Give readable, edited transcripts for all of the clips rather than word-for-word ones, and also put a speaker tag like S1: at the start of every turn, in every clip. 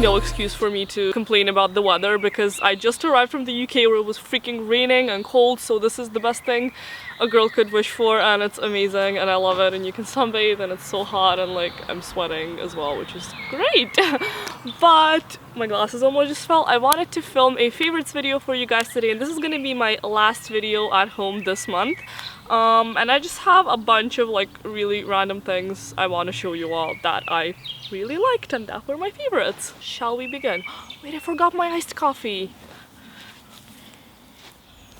S1: no excuse for me to complain about the weather because I just arrived from the UK where it was freaking raining and cold, so this is the best thing a girl could wish for, and it's amazing and I love it, and you can sunbathe and it's so hot and like I'm sweating as well, which is great. But my glasses almost just fell. I wanted to film a favorites video for you guys today, and this is gonna be my last video at home this month. And I just have a bunch of like really random things I want to show you all that I really liked, and that were my favorites. Shall we begin? Wait, I forgot my iced coffee.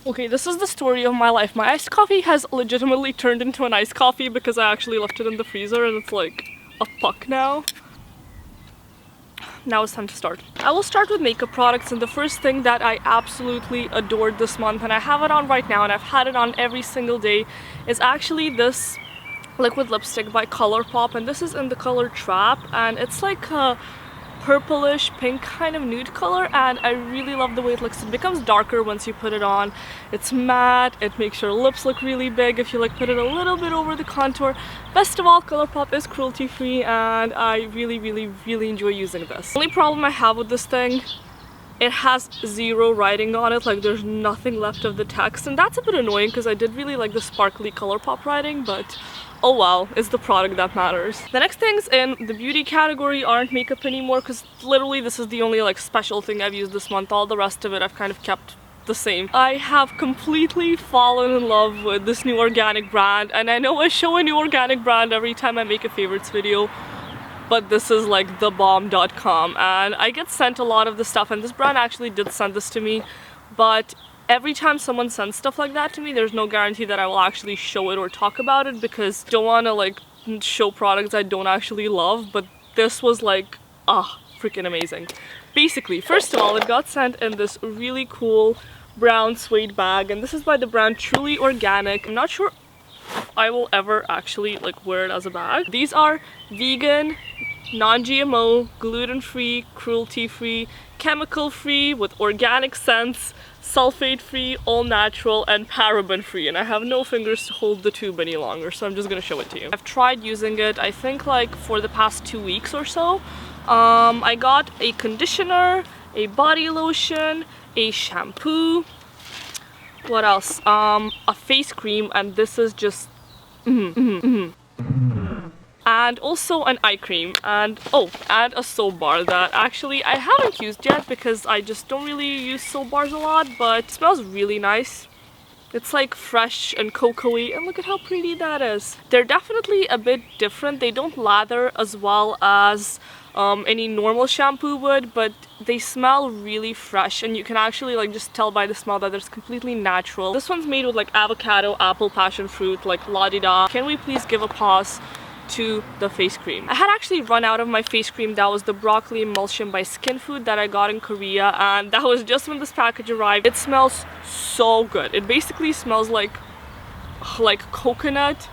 S1: Okay, this is the story of my life. My iced coffee has legitimately turned into an iced coffee because I actually left it in the freezer and it's like a puck now. Now it's time to start. I will start with makeup products, and the first thing that I absolutely adored this month, and I have it on right now and I've had it on every single day, is actually this liquid lipstick by Colourpop, and this is in the color Trap, and it's like a purplish pink kind of nude color, and I really love the way it looks. It becomes darker once you put it on. It's matte, it makes your lips look really big if you like put it a little bit over the contour. Best of all, Colourpop is cruelty free, and I really enjoy using this. The only problem I have with this thing, it has zero writing on it, like there's nothing left of the text, and that's a bit annoying because I did really like the sparkly Colourpop writing, but oh well, it's the product that matters. The next things in the beauty category aren't makeup anymore, because literally this is the only like special thing I've used this month. All the rest of it I've kind of kept the same. I have completely fallen in love with this new organic brand, and I know I show a new organic brand every time I make a favorites video, but this is like thebomb.com, and I get sent a lot of the stuff, and this brand actually did send this to me, but every time someone sends stuff like that to me, there's no guarantee that I will actually show it or talk about it, because I don't want to like show products I don't actually love, but this was like, freaking amazing. Basically, first of all, it got sent in this really cool brown suede bag, and this is by the brand Truly Organic. I'm not sure if I will ever actually like wear it as a bag. These are vegan, non-GMO, gluten-free, cruelty-free, chemical-free, with organic scents, sulfate-free, all-natural, and paraben-free, and I have no fingers to hold the tube any longer, so I'm just gonna show it to you. I've tried using it, I think like for the past 2 weeks or so. I got a conditioner, a body lotion, a shampoo, what else? A face cream, and this is just and also an eye cream, and and a soap bar that actually I haven't used yet because I just don't really use soap bars a lot, but it smells really nice. It's like fresh and cocoa-y, and look at how pretty that is. They're definitely a bit different. They don't lather as well as any normal shampoo would, but they smell really fresh, and you can actually like just tell by the smell that it's completely natural. This one's made with like avocado, apple, passion fruit, like la-di-da. Can we please give a pause to the face cream? I had actually run out of my face cream. That was the broccoli emulsion by Skin Food that I got in Korea, and that was just when this package arrived. It smells so good. It basically smells like coconut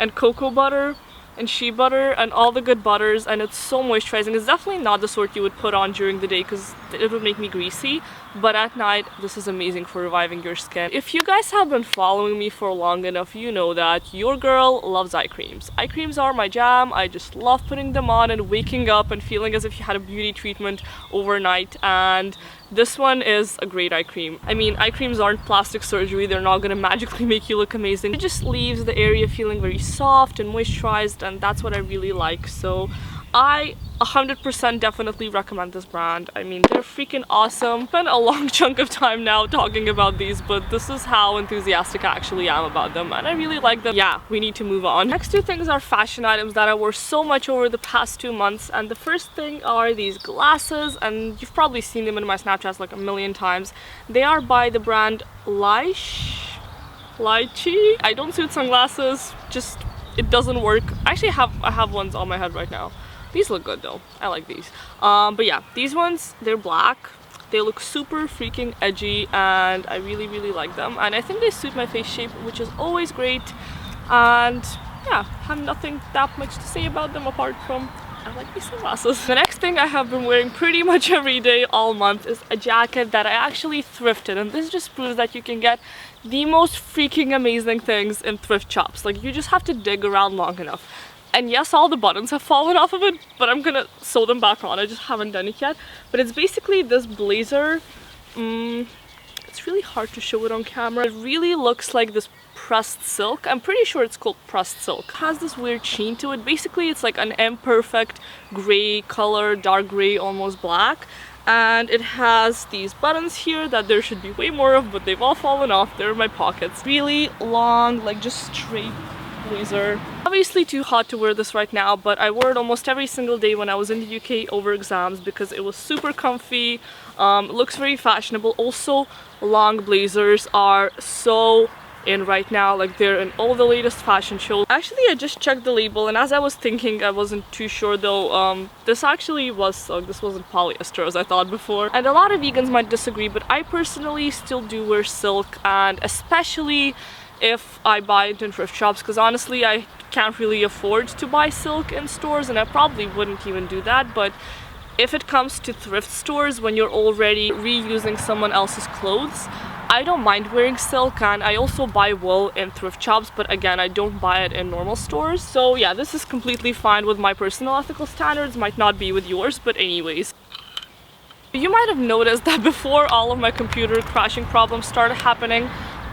S1: and cocoa butter and shea butter and all the good butters, and it's so moisturizing. It's definitely not the sort you would put on during the day because it would make me greasy, but at night this is amazing for reviving your skin. If you guys have been following me for long enough, you know that your girl loves eye creams. Eye creams are my jam. I just love putting them on and waking up and feeling as if you had a beauty treatment overnight, and this one is a great eye cream. I mean, eye creams aren't plastic surgery. They're not gonna magically make you look amazing. It just leaves the area feeling very soft and moisturized, and that's what I really like. So I 100% definitely recommend this brand. I mean, they're freaking awesome. Spent a long chunk of time now talking about these, but this is how enthusiastic I actually am about them, and I really like them. Yeah, we need to move on. Next two things are fashion items that I wore so much over the past 2 months, and the first thing are these glasses, and you've probably seen them in my Snapchats like a million times. They are by the brand Lychee. I don't suit sunglasses, just it doesn't work. Actually, I have ones on my head right now. These look good though. I like these. But yeah, these ones, they're black. They look super freaking edgy, and I really like them. And I think they suit my face shape, which is always great. And yeah, have nothing that much to say about them apart from I like these sunglasses. The next thing I have been wearing pretty much every day all month is a jacket that I actually thrifted, and this just proves that you can get the most freaking amazing things in thrift shops. Like, you just have to dig around long enough. And yes, all the buttons have fallen off of it, but I'm gonna sew them back on. I just haven't done it yet. But it's basically this blazer. It's really hard to show it on camera. It really looks like this pressed silk. I'm pretty sure it's called pressed silk. It has this weird sheen to it. Basically, it's like an imperfect gray color, dark gray, almost black. And it has these buttons here that there should be way more of, but they've all fallen off. They're in my pockets. Really long, like just straight blazer. Obviously too hot to wear this right now, but I wore it almost every single day when I was in the UK over exams because it was super comfy. Looks very fashionable. Also, long blazers are so in right now, like they're in all the latest fashion shows. Actually, I just checked the label, and as I was thinking, I wasn't too sure though. This actually was silk. This wasn't polyester as I thought before. And a lot of vegans might disagree, but I personally still do wear silk, and especially if I buy it in thrift shops, because honestly I can't really afford to buy silk in stores, and I probably wouldn't even do that. But if it comes to thrift stores, when you're already reusing someone else's clothes, I don't mind wearing silk. And I also buy wool in thrift shops, but again, I don't buy it in normal stores. So yeah, this is completely fine with my personal ethical standards. Might not be with yours, but anyways. You might have noticed that before all of my computer crashing problems started happening,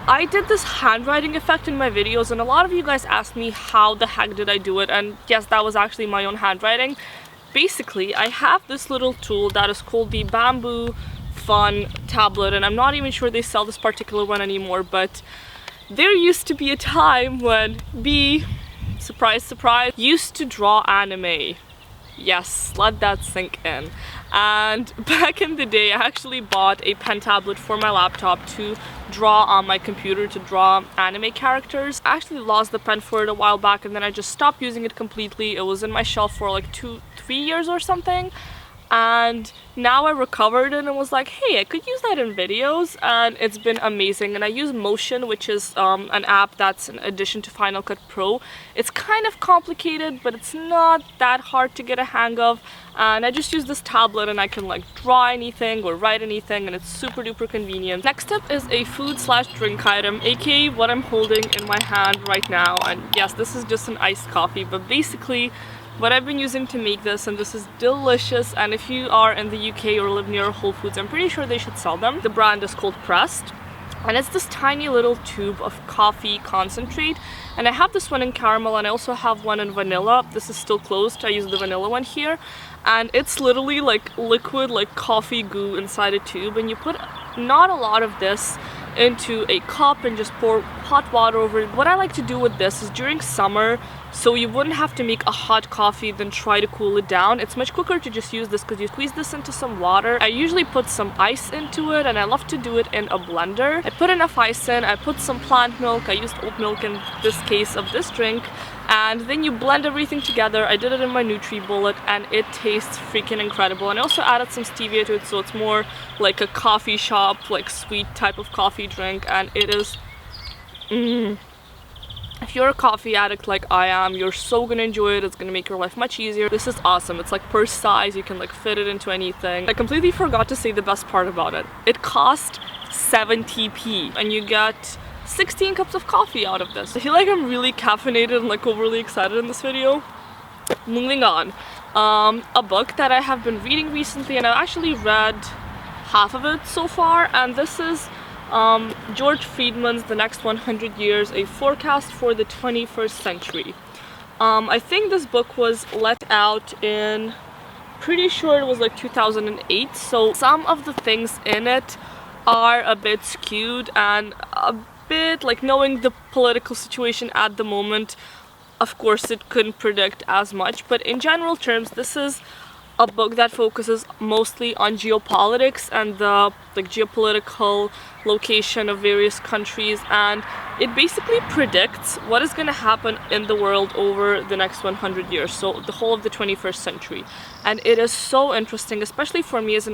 S1: I did this handwriting effect in my videos, and a lot of you guys asked me how the heck did I do it, and yes, that was actually my own handwriting. Basically, I have this little tool that is called the Bamboo Fun tablet, and I'm not even sure they sell this particular one anymore, but there used to be a time when B, surprise surprise, used to draw anime. Yes, let that sink in. And back in the day, I actually bought a pen tablet for my laptop to draw on my computer, to draw anime characters. I actually lost the pen for it a while back, and then I just stopped using it completely. It was in my shelf for like 2-3 years or something. And now I recovered it and was like, hey, I could use that in videos, and it's been amazing. And I use Motion, which is an app that's an addition to Final Cut Pro. It's kind of complicated, but it's not that hard to get a hang of. And I just use this tablet, and I can like draw anything or write anything, and it's super duper convenient. Next up is a food/drink item, aka what I'm holding in my hand right now. And yes, this is just an iced coffee, but basically what I've been using to make this, and this is delicious, and if you are in the UK or live near Whole Foods, I'm pretty sure they should sell them. The brand is called Pressed, and it's this tiny little tube of coffee concentrate, and I have this one in caramel, and I also have one in vanilla. This is still closed. I use the vanilla one here, and it's literally like liquid, like coffee goo inside a tube, and you put not a lot of this into a cup and just pour hot water over it. What I like to do with this is during summer, so you wouldn't have to make a hot coffee then try to cool it down. It's much quicker to just use this because you squeeze this into some water. I usually put some ice into it, and I love to do it in a blender. I put enough ice in, I put some plant milk, I used oat milk in this case of this drink, and then you blend everything together. I did it in my NutriBullet, and it tastes freaking incredible. And I also added some stevia to it, so it's more like a coffee shop, like sweet type of coffee drink, and it is if you're a coffee addict like I am, you're so gonna enjoy it. It's gonna make your life much easier. This is awesome. It's like purse size. You can like fit it into anything. I completely forgot to say the best part about it. It cost 70p, and you get 16 cups of coffee out of this. I feel like I'm really caffeinated and like overly excited in this video. Moving on. A book that I have been reading recently, and I've actually read half of it so far, and this is George Friedman's The Next 100 Years, A Forecast for the 21st Century. I think this book was let out in, pretty sure it was like 2008, so some of the things in it are a bit skewed, and a bit like, knowing the political situation at the moment, of course it couldn't predict as much, but in general terms this is a book that focuses mostly on geopolitics and the like geopolitical location of various countries, and it basically predicts what is going to happen in the world over the next 100 years, so the whole of the 21st century. And it is so interesting, especially for me as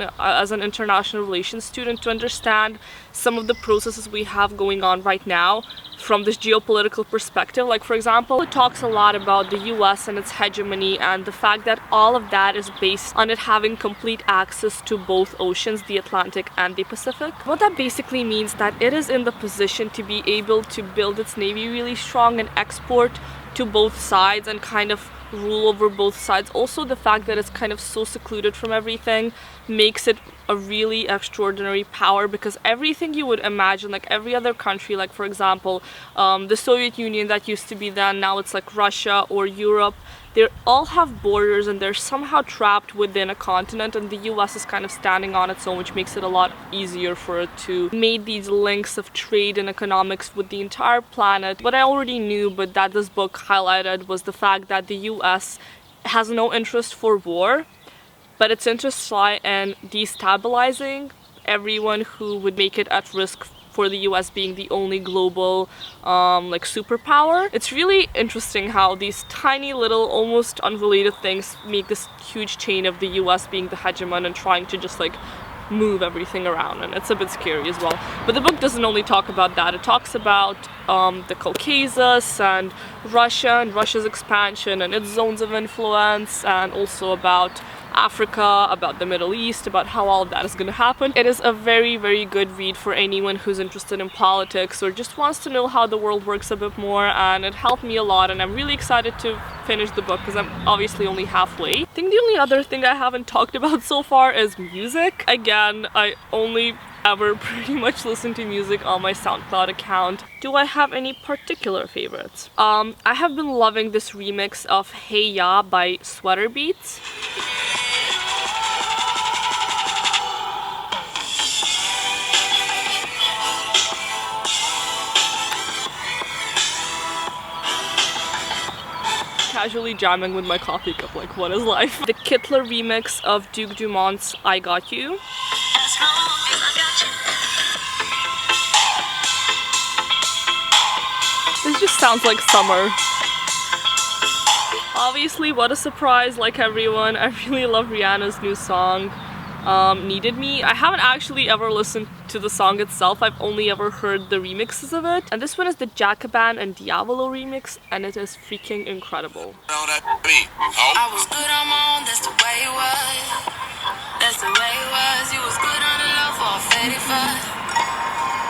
S1: an international relations student, to understand some of the processes we have going on right now from this geopolitical perspective. Like, for example, it talks a lot about the US and its hegemony, and the fact that all of that is based on it having complete access to both oceans, the Atlantic and the Pacific. What that basically means that it is in the position to be able to build its navy really strong and export to both sides and kind of rule over both sides. Also, the fact that it's kind of so secluded from everything makes it a really extraordinary power, because everything you would imagine, like every other country, like for example the Soviet Union that used to be then, now it's like Russia or Europe, they all have borders and they're somehow trapped within a continent, and the US is kind of standing on its own, which makes it a lot easier for it to make these links of trade and economics with the entire planet. What I already knew, but that this book highlighted, was the fact that the US has no interest for war, but its interests lie in destabilizing everyone who would make it at risk for the US being the only global like superpower. It's really interesting how these tiny little almost unrelated things make this huge chain of the US being the hegemon and trying to just like move everything around, and it's a bit scary as well. But the book doesn't only talk about that, it talks about the Caucasus and Russia's expansion and its zones of influence, and also about Africa, about the Middle East, about how all of that is going to happen. It is a very, very good read for anyone who's interested in politics or just wants to know how the world works a bit more, and it helped me a lot, and I'm really excited to finish the book because I'm obviously only halfway. I think the only other thing I haven't talked about so far is music. Again, I only ever pretty much listen to music on my SoundCloud account. Do I have any particular favorites? I have been loving this remix of Hey Ya by Sweater Beats. Casually jamming with my coffee cup, like what is life? The Kittler remix of Duke Dumont's I Got You. This just sounds like summer. Obviously, what a surprise, like everyone, I really love Rihanna's new song, Needed Me. I haven't actually ever listened to the song itself, I've only ever heard the remixes of it. And this one is the Jacoban and Diavolo remix, and it is freaking incredible.
S2: I was good on my own, that's the way it was. That's the way it was. You was good on the low for a faded fuck.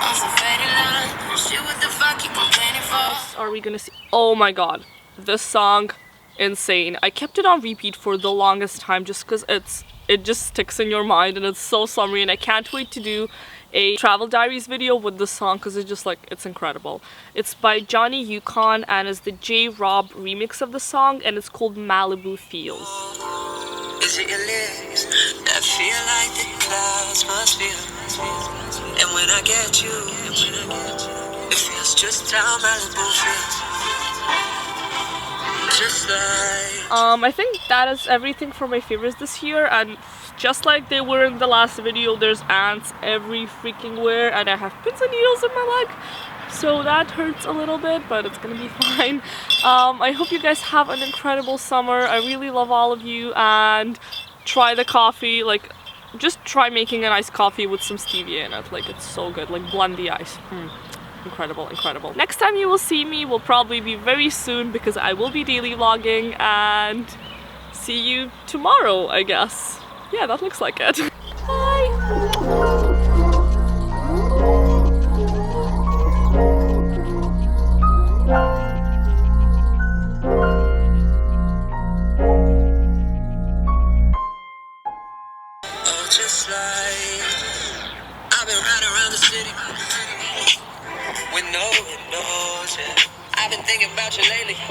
S2: On some faded line. Shit, what the fuck you complaining for?
S1: What are we gonna see? Oh my god. This song, insane. I kept it on repeat for the longest time just because it just sticks in your mind and it's so summery, and I can't wait to do a travel diaries video with this song because it's just like, it's incredible. It's by Johnny Yukon and is the J-Rob remix of the song, and it's called Malibu Feels.
S2: Is it your lips that feel like the clouds must feel? And when I get you, it feels just how Malibu feels. Just like...
S1: I think that is everything for my favorites this year, and just like they were in the last video, there's ants every freaking where, and I have pins and needles in my leg, so that hurts a little bit, but it's gonna be fine. I hope you guys have an incredible summer. I really love all of you, and try the coffee, like just try making an iced coffee with some stevia in it, like it's so good, like blend the ice. Incredible, incredible. Next time you will see me will probably be very soon because I will be daily vlogging, and see you tomorrow, I guess. Yeah, that looks like it. Bye!
S2: Just like I've been riding around the city with no windows, yeah. I've been thinking about you lately.